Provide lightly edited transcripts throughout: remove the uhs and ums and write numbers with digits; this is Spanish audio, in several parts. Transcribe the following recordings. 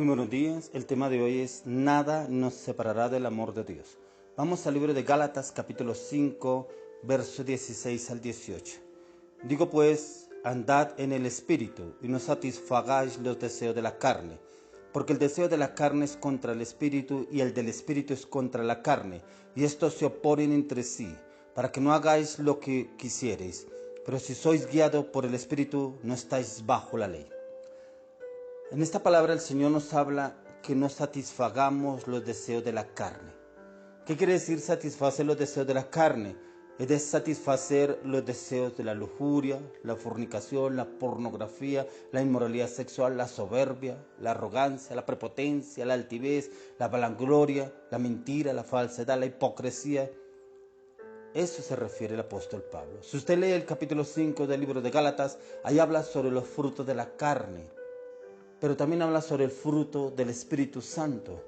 Muy buenos días, el tema de hoy es nada nos separará del amor de Dios. Vamos al libro de Gálatas capítulo 5, verso 16 al 18. Digo pues, andad en el Espíritu y no satisfagáis los deseos de la carne, porque el deseo de la carne es contra el Espíritu y el del Espíritu es contra la carne, y estos se oponen entre sí, para que no hagáis lo que quisiereis. Pero si sois guiados por el Espíritu, no estáis bajo la ley. En esta palabra el Señor nos habla que no satisfagamos los deseos de la carne. ¿Qué quiere decir satisfacer los deseos de la carne? Es de satisfacer los deseos de la lujuria, la fornicación, la pornografía, la inmoralidad sexual, la soberbia, la arrogancia, la prepotencia, la altivez, la vanagloria, la mentira, la falsedad, la hipocresía. Eso se refiere el apóstol Pablo. Si usted lee el capítulo 5 del libro de Gálatas, ahí habla sobre los frutos de la carne, pero también habla sobre el fruto del Espíritu Santo.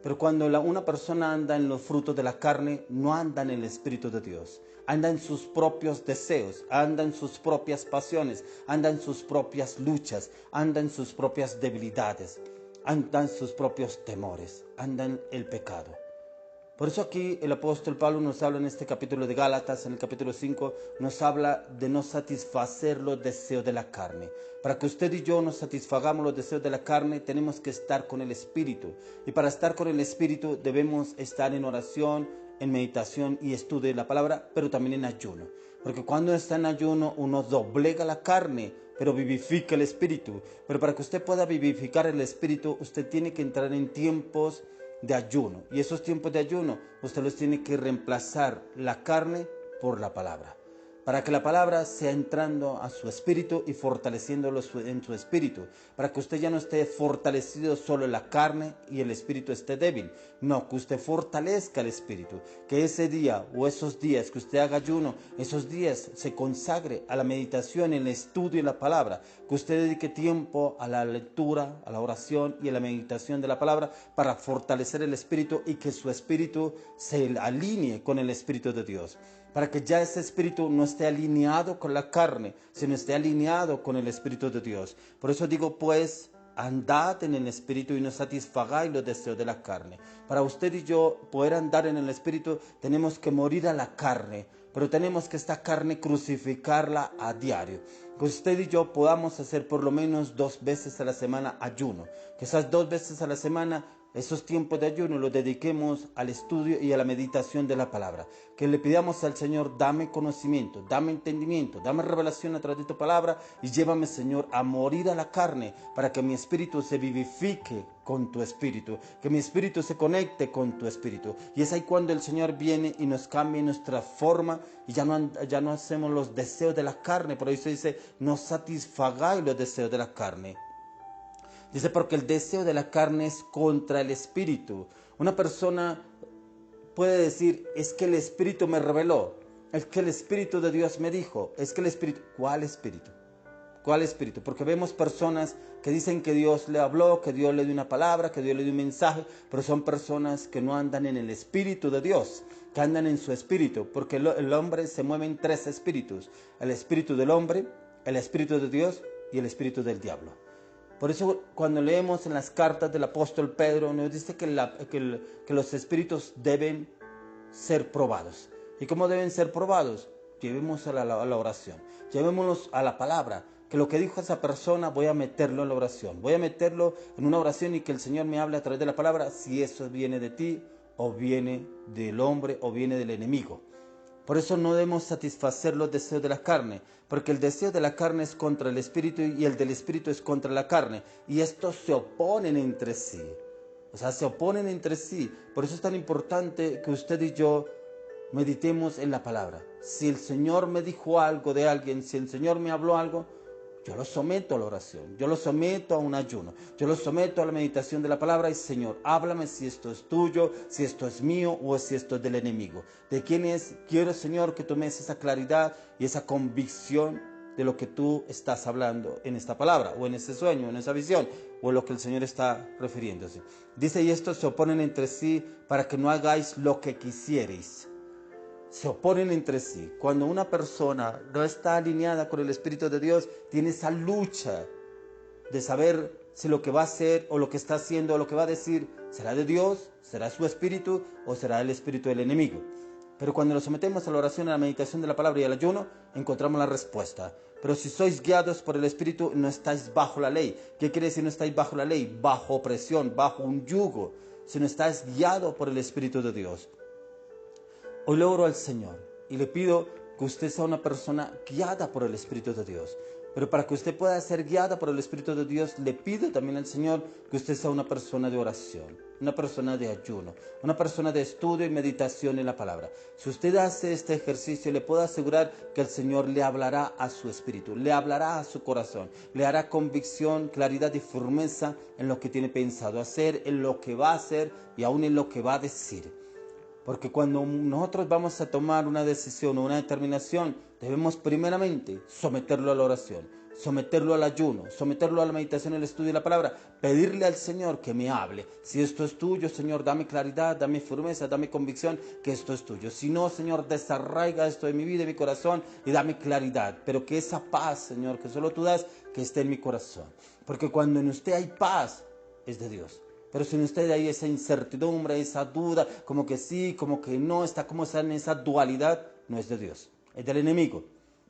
Pero cuando una persona anda en los frutos de la carne, no anda en el Espíritu de Dios. Anda en sus propios deseos, anda en sus propias pasiones, anda en sus propias luchas, anda en sus propias debilidades, anda en sus propios temores, anda en el pecado. Por eso aquí el apóstol Pablo nos habla en este capítulo de Gálatas, en el capítulo 5, nos habla de no satisfacer los deseos de la carne. Para que usted y yo nos satisfagamos los deseos de la carne, tenemos que estar con el Espíritu. Y para estar con el Espíritu debemos estar en oración, en meditación y estudio de la palabra, pero también en ayuno. Porque cuando está en ayuno uno doblega la carne, pero vivifica el Espíritu. Pero para que usted pueda vivificar el Espíritu, usted tiene que entrar en tiempos de ayuno, y esos tiempos de ayuno usted los tiene que reemplazar la carne por la palabra, para que la palabra sea entrando a su espíritu y fortaleciéndolo en su espíritu, para que usted ya no esté fortalecido solo en la carne y el espíritu esté débil. No, que usted fortalezca el espíritu, que ese día o esos días que usted haga ayuno, esos días se consagre a la meditación, el estudio y la palabra, que usted dedique tiempo a la lectura, a la oración y a la meditación de la palabra para fortalecer el espíritu y que su espíritu se alinee con el espíritu de Dios, para que ya ese espíritu no esté alineado con la carne, sino esté alineado con el Espíritu de Dios. Por eso digo pues, andad en el Espíritu y no satisfagáis los deseos de la carne. Para usted y yo poder andar en el Espíritu tenemos que morir a la carne, pero tenemos que esta carne crucificarla a diario. Que usted y yo podamos hacer por lo menos 2 veces a la semana ayuno, que esas 2 veces a la semana, esos tiempos de ayuno los dediquemos al estudio y a la meditación de la palabra. Que le pidamos al Señor, dame conocimiento, dame entendimiento, dame revelación a través de tu palabra y llévame, Señor, a morir a la carne para que mi espíritu se vivifique con tu espíritu, que mi espíritu se conecte con tu espíritu. Y es ahí cuando el Señor viene y nos cambia nuestra forma y ya no hacemos los deseos de la carne. Por eso dice, no satisfagáis los deseos de la carne. Dice, porque el deseo de la carne es contra el espíritu. Una persona puede decir, es que el espíritu me reveló, es que el espíritu de Dios me dijo, es que el espíritu... ¿Cuál espíritu? ¿Cuál espíritu? Porque vemos personas que dicen que Dios le habló, que Dios le dio una palabra, que Dios le dio un mensaje, pero son personas que no andan en el espíritu de Dios, que andan en su espíritu, porque el hombre se mueve en 3 espíritus: el espíritu del hombre, el espíritu de Dios y el espíritu del diablo. Por eso cuando leemos en las cartas del apóstol Pedro, nos dice que los espíritus deben ser probados. ¿Y cómo deben ser probados? Llevémoslos a la oración, llevémoslos a la palabra, que lo que dijo esa persona voy a meterlo en la oración, voy a meterlo en una oración y que el Señor me hable a través de la palabra, si eso viene de ti o viene del hombre o viene del enemigo. Por eso no debemos satisfacer los deseos de la carne, porque el deseo de la carne es contra el espíritu y el del espíritu es contra la carne, y estos se oponen entre sí. O sea, se oponen entre sí. Por eso es tan importante que usted y yo meditemos en la palabra. Si el Señor me dijo algo de alguien, si el Señor me habló algo, yo lo someto a la oración, yo lo someto a un ayuno, yo lo someto a la meditación de la palabra y Señor, háblame si esto es tuyo, si esto es mío o si esto es del enemigo. ¿De quién es? Quiero, Señor, que tomes esa claridad y esa convicción de lo que tú estás hablando en esta palabra o en ese sueño, en esa visión o en lo que el Señor está refiriéndose. Dice, y estos se oponen entre sí para que no hagáis lo que quisiereis. Se oponen entre sí. Cuando una persona no está alineada con el Espíritu de Dios, tiene esa lucha de saber si lo que va a hacer o lo que está haciendo o lo que va a decir será de Dios, será su espíritu o será el espíritu del enemigo. Pero cuando nos sometemos a la oración, a la meditación de la palabra y al ayuno, encontramos la respuesta. Pero si sois guiados por el Espíritu, no estáis bajo la ley. ¿Qué quiere decir no estáis bajo la ley? Bajo opresión, bajo un yugo, sino estáis guiados por el Espíritu de Dios. Hoy le oro al Señor y le pido que usted sea una persona guiada por el Espíritu de Dios. Pero para que usted pueda ser guiada por el Espíritu de Dios, le pido también al Señor que usted sea una persona de oración, una persona de ayuno, una persona de estudio y meditación en la palabra. Si usted hace este ejercicio, le puedo asegurar que el Señor le hablará a su espíritu, le hablará a su corazón, le hará convicción, claridad y firmeza en lo que tiene pensado hacer, en lo que va a hacer y aún en lo que va a decir. Porque cuando nosotros vamos a tomar una decisión o una determinación, debemos primeramente someterlo a la oración, someterlo al ayuno, someterlo a la meditación, el estudio de la palabra, pedirle al Señor que me hable. Si esto es tuyo, Señor, dame claridad, dame firmeza, dame convicción que esto es tuyo. Si no, Señor, desarraiga esto de mi vida y mi corazón y dame claridad. Pero que esa paz, Señor, que solo tú das, que esté en mi corazón. Porque cuando en usted hay paz, es de Dios. Pero si en usted hay esa incertidumbre, esa duda, como que sí, como que no, está como en esa dualidad, no es de Dios, es del enemigo.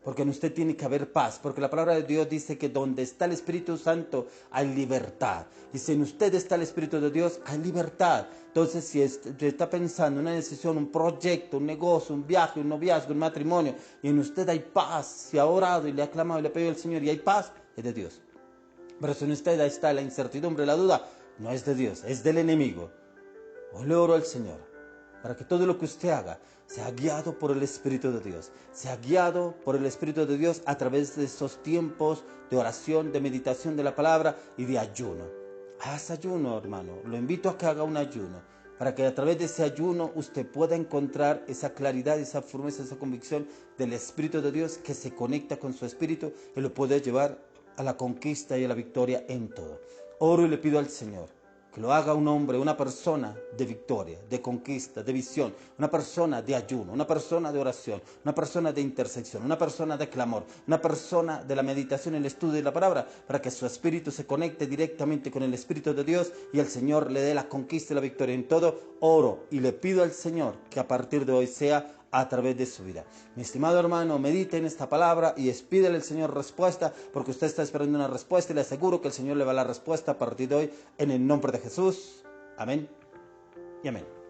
Porque en usted tiene que haber paz, porque la palabra de Dios dice que donde está el Espíritu Santo hay libertad. Y si en usted está el Espíritu de Dios, hay libertad. Entonces, si está pensando en una decisión, un proyecto, un negocio, un viaje, un noviazgo, un matrimonio, y en usted hay paz, si ha orado y le ha clamado y le ha pedido al Señor y hay paz, es de Dios. Pero si en usted está la incertidumbre, la duda, no es de Dios, es del enemigo. Hoy le oro al Señor para que todo lo que usted haga sea guiado por el Espíritu de Dios, sea guiado por el Espíritu de Dios a través de esos tiempos de oración, de meditación de la palabra y de ayuno. Haz ayuno, hermano, lo invito a que haga un ayuno, para que a través de ese ayuno usted pueda encontrar esa claridad, esa firmeza, esa convicción del Espíritu de Dios que se conecta con su Espíritu y lo puede llevar a la conquista y a la victoria en todo. Oro y le pido al Señor que lo haga un hombre, una persona de victoria, de conquista, de visión, una persona de ayuno, una persona de oración, una persona de intersección, una persona de clamor, una persona de la meditación y el estudio de la palabra, para que su espíritu se conecte directamente con el Espíritu de Dios y el Señor le dé la conquista y la victoria en todo. Oro y le pido al Señor que a partir de hoy sea a través de su vida. Mi estimado hermano, medite en esta palabra y pídele al Señor respuesta, porque usted está esperando una respuesta y le aseguro que el Señor le va a dar la respuesta a partir de hoy en el nombre de Jesús. Amén y amén.